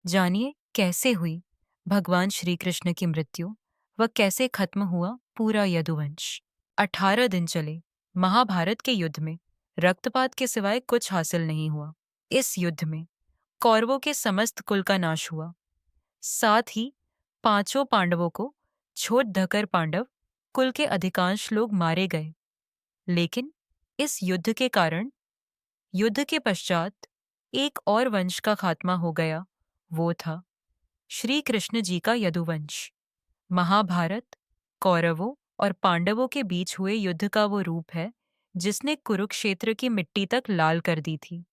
जानिए कैसे हुई भगवान श्री कृष्ण की मृत्यु व कैसे खत्म हुआ पूरा यदुवंश। 18 दिन चले महाभारत के युद्ध में रक्तपात के सिवाय कुछ हासिल नहीं हुआ। इस युद्ध में कौरवों के समस्त कुल का नाश हुआ। साथ ही पांचों पांडवों को छोड़ धकर पांडव कुल के अधिकांश लोग मारे गए। लेकिन इस युद्ध के कारण युद्ध के पश्चात एक और वंश का खात्मा हो गया। वो था श्री कृष्ण जी का यदुवंश। महाभारत कौरवों और पांडवों के बीच हुए युद्ध का वो रूप है जिसने कुरुक्षेत्र की मिट्टी तक लाल कर दी थी।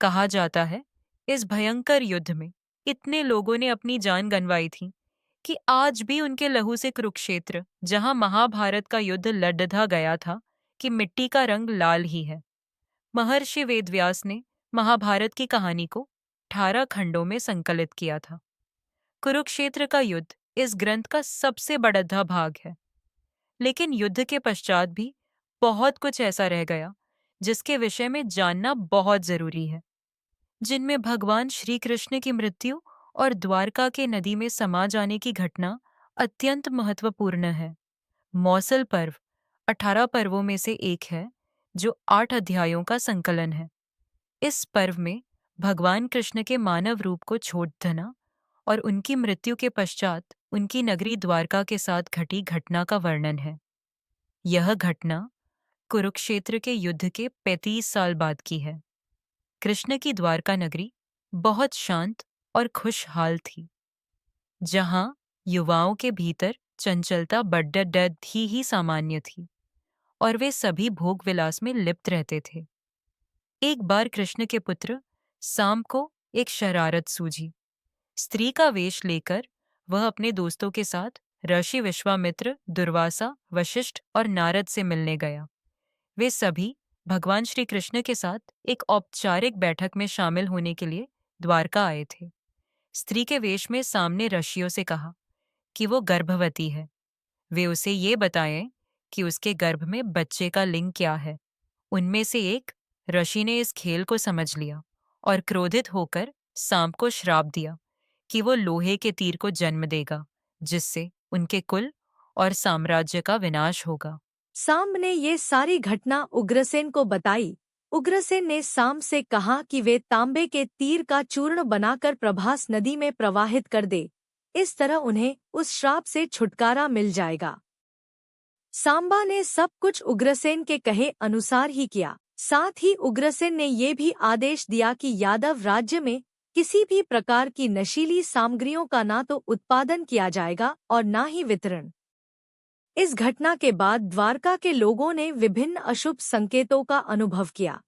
कहा जाता है इस भयंकर युद्ध में इतने लोगों ने अपनी जान गंवाई थी कि आज भी उनके लहू से कुरुक्षेत्र, जहां महाभारत का युद्ध लड़धा गया था, कि मिट्टी का रंग लाल ही है। महर्षि वेदव्यास ने महाभारत की कहानी को 18 खंडों में संकलित किया था। कुरुक्षेत्र का युद्ध इस ग्रंथ का सबसे बड़ा भाग है। लेकिन युद्ध के पश्चात भी बहुत कुछ ऐसा रह गया जिसके विषय में जानना बहुत जरूरी है, जिनमें भगवान श्री कृष्ण की मृत्यु और द्वारका के नदी में समा जाने की घटना अत्यंत महत्वपूर्ण है। मौसल पर्व 18 पर्वों में से एक है जो 8 अध्यायों का संकलन है। इस पर्व में भगवान कृष्ण के मानव रूप को छोड़ देना और उनकी मृत्यु के पश्चात उनकी नगरी द्वारका के साथ घटी घटना का वर्णन है। यह घटना कुरुक्षेत्र के युद्ध के 35 साल बाद की है। कृष्ण की द्वारका नगरी बहुत शांत और खुशहाल थी, जहां युवाओं के भीतर चंचलता बढ़ ही सामान्य थी और वे सभी भोग विलास में लिप्त रहते थे। एक बार कृष्ण के पुत्र साम को एक शरारत सूझी। स्त्री का वेश लेकर वह अपने दोस्तों के साथ ऋषि विश्वामित्र, दुर्वासा, वशिष्ठ और नारद से मिलने गया। वे सभी भगवान श्री कृष्ण के साथ एक औपचारिक बैठक में शामिल होने के लिए द्वारका आए थे। स्त्री के वेश में सामने ऋषियों से कहा कि वो गर्भवती है। वे उसे ये बताएं कि उसके गर्भ में बच्चे का लिंग क्या है। उनमें से एक ऋषि ने इस खेल को समझ लिया और क्रोधित होकर सांप को श्राप दिया कि वो लोहे के तीर को जन्म देगा, जिससे उनके कुल और साम्राज्य का विनाश होगा। सांब ने ये सारी घटना उग्रसेन को बताई। उग्रसेन ने सांब से कहा कि वे तांबे के तीर का चूर्ण बनाकर प्रभास नदी में प्रवाहित कर दे। इस तरह उन्हें उस श्राप से छुटकारा मिल जाएगा। सांबा ने सब कुछ उग्रसेन के कहे अनुसार ही किया। साथ ही उग्रसेन ने ये भी आदेश दिया कि यादव राज्य में किसी भी प्रकार की नशीली सामग्रियों का ना तो उत्पादन किया जाएगा और ना ही वितरण। इस घटना के बाद द्वारका के लोगों ने विभिन्न अशुभ संकेतों का अनुभव किया।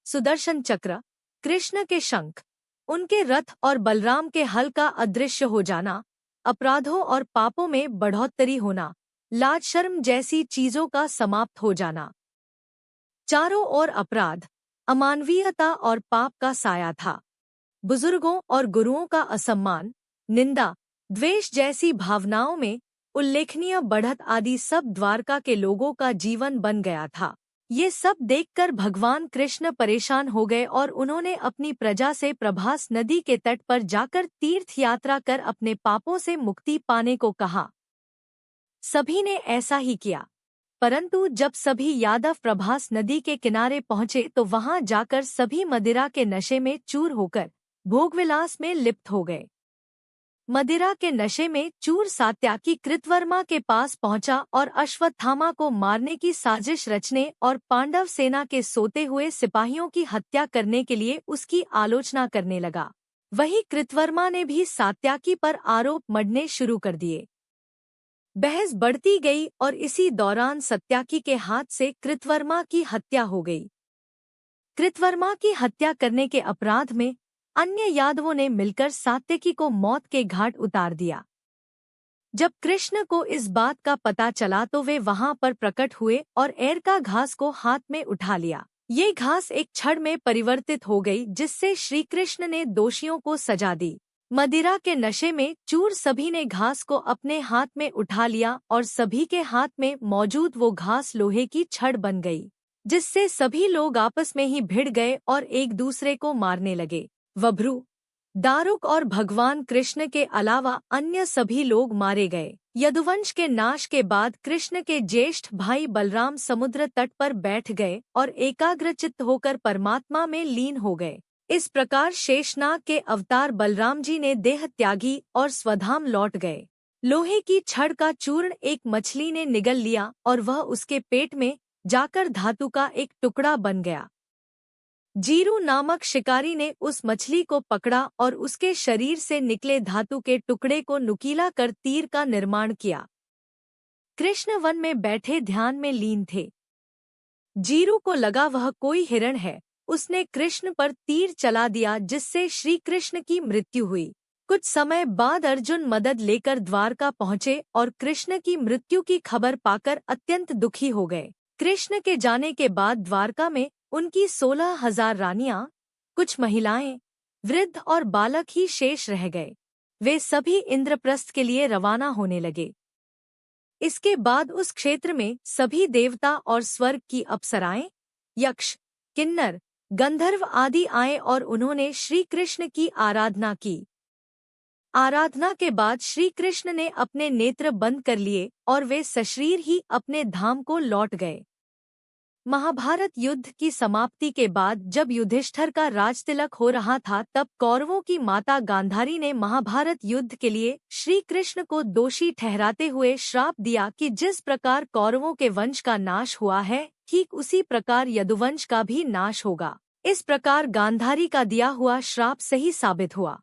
सुदर्शन चक्र, कृष्ण के शंख, उनके रथ और बलराम के हल का अदृश्य हो जाना, अपराधों और पापों में बढ़ोतरी होना, लाज शर्म जैसी चीजों का समाप्त हो जाना। चारों ओर अपराध, अमानवीयता और पाप का साया था। बुजुर्गों और गुरुओं का असम्मान, निंदा, द्वेष जैसी भावनाओं में उल्लेखनीय बढ़त आदि सब द्वारका के लोगों का जीवन बन गया था। ये सब देखकर भगवान कृष्ण परेशान हो गए और उन्होंने अपनी प्रजा से प्रभास नदी के तट पर जाकर तीर्थ यात्रा कर अपने पापों से मुक्ति पाने को कहा। सभी ने ऐसा ही किया, परंतु जब सभी यादव प्रभास नदी के किनारे पहुंचे तो वहां जाकर सभी मदिरा के नशे में चूर होकर भोगविलास में लिप्त हो गए। मदिरा के नशे में चूर सात्याकी कृतवर्मा के पास पहुंचा और अश्वत्थामा को मारने की साजिश रचने और पांडव सेना के सोते हुए सिपाहियों की हत्या करने के लिए उसकी आलोचना करने लगा। वही कृतवर्मा ने भी सात्याकी पर आरोप मढ़ने शुरू कर दिए। बहस बढ़ती गई और इसी दौरान सत्याकी के हाथ से कृतवर्मा की हत्या हो गई। कृतवर्मा की हत्या करने के अपराध में अन्य यादवों ने मिलकर सात्यकी को मौत के घाट उतार दिया। जब कृष्ण को इस बात का पता चला तो वे वहां पर प्रकट हुए और एरका घास को हाथ में उठा लिया। ये घास एक छड़ में परिवर्तित हो गई, जिससे श्री कृष्ण ने दोषियों को सजा दी। मदिरा के नशे में चूर सभी ने घास को अपने हाथ में उठा लिया और सभी के हाथ में मौजूद वो घास लोहे की छड़ बन गई, जिससे सभी लोग आपस में ही भिड़ गए और एक दूसरे को मारने लगे। वभ्रु, दारुक और भगवान कृष्ण के अलावा अन्य सभी लोग मारे गए। यदुवंश के नाश के बाद कृष्ण के ज्येष्ठ भाई बलराम समुद्र तट पर बैठ गए और एकाग्रचित्त होकर परमात्मा में लीन हो गए। इस प्रकार शेषनाग के अवतार बलराम जी ने देह त्यागी और स्वधाम लौट गए। लोहे की छड़ का चूर्ण एक मछली ने निगल लिया और वह उसके पेट में जाकर धातु का एक टुकड़ा बन गया। जीरू नामक शिकारी ने उस मछली को पकड़ा और उसके शरीर से निकले धातु के टुकड़े को नुकीला कर तीर का निर्माण किया। कृष्ण वन में बैठे ध्यान में लीन थे। जीरू को लगा वह कोई हिरण है। उसने कृष्ण पर तीर चला दिया जिससे श्री कृष्ण की मृत्यु हुई। कुछ समय बाद अर्जुन मदद लेकर द्वारका पहुँचे और कृष्ण की मृत्यु की खबर पाकर अत्यंत दुखी हो गए। कृष्ण के जाने के बाद द्वारका में उनकी 16,000 रानियां, कुछ महिलाएं, वृद्ध और बालक ही शेष रह गए। वे सभी इंद्रप्रस्थ के लिए रवाना होने लगे। इसके बाद उस क्षेत्र में सभी देवता और स्वर्ग की अप्सराएं, यक्ष, किन्नर, गंधर्व आदि आए और उन्होंने श्री कृष्ण की आराधना की। आराधना के बाद श्री कृष्ण ने अपने नेत्र बंद कर लिए और वे सशरीर ही अपने धाम को लौट गए। महाभारत युद्ध की समाप्ति के बाद जब युधिष्ठिर का राजतिलक हो रहा था तब कौरवों की माता गांधारी ने महाभारत युद्ध के लिए श्री कृष्ण को दोषी ठहराते हुए श्राप दिया कि जिस प्रकार कौरवों के वंश का नाश हुआ है ठीक उसी प्रकार यदुवंश का भी नाश होगा। इस प्रकार गांधारी का दिया हुआ श्राप सही साबित हुआ।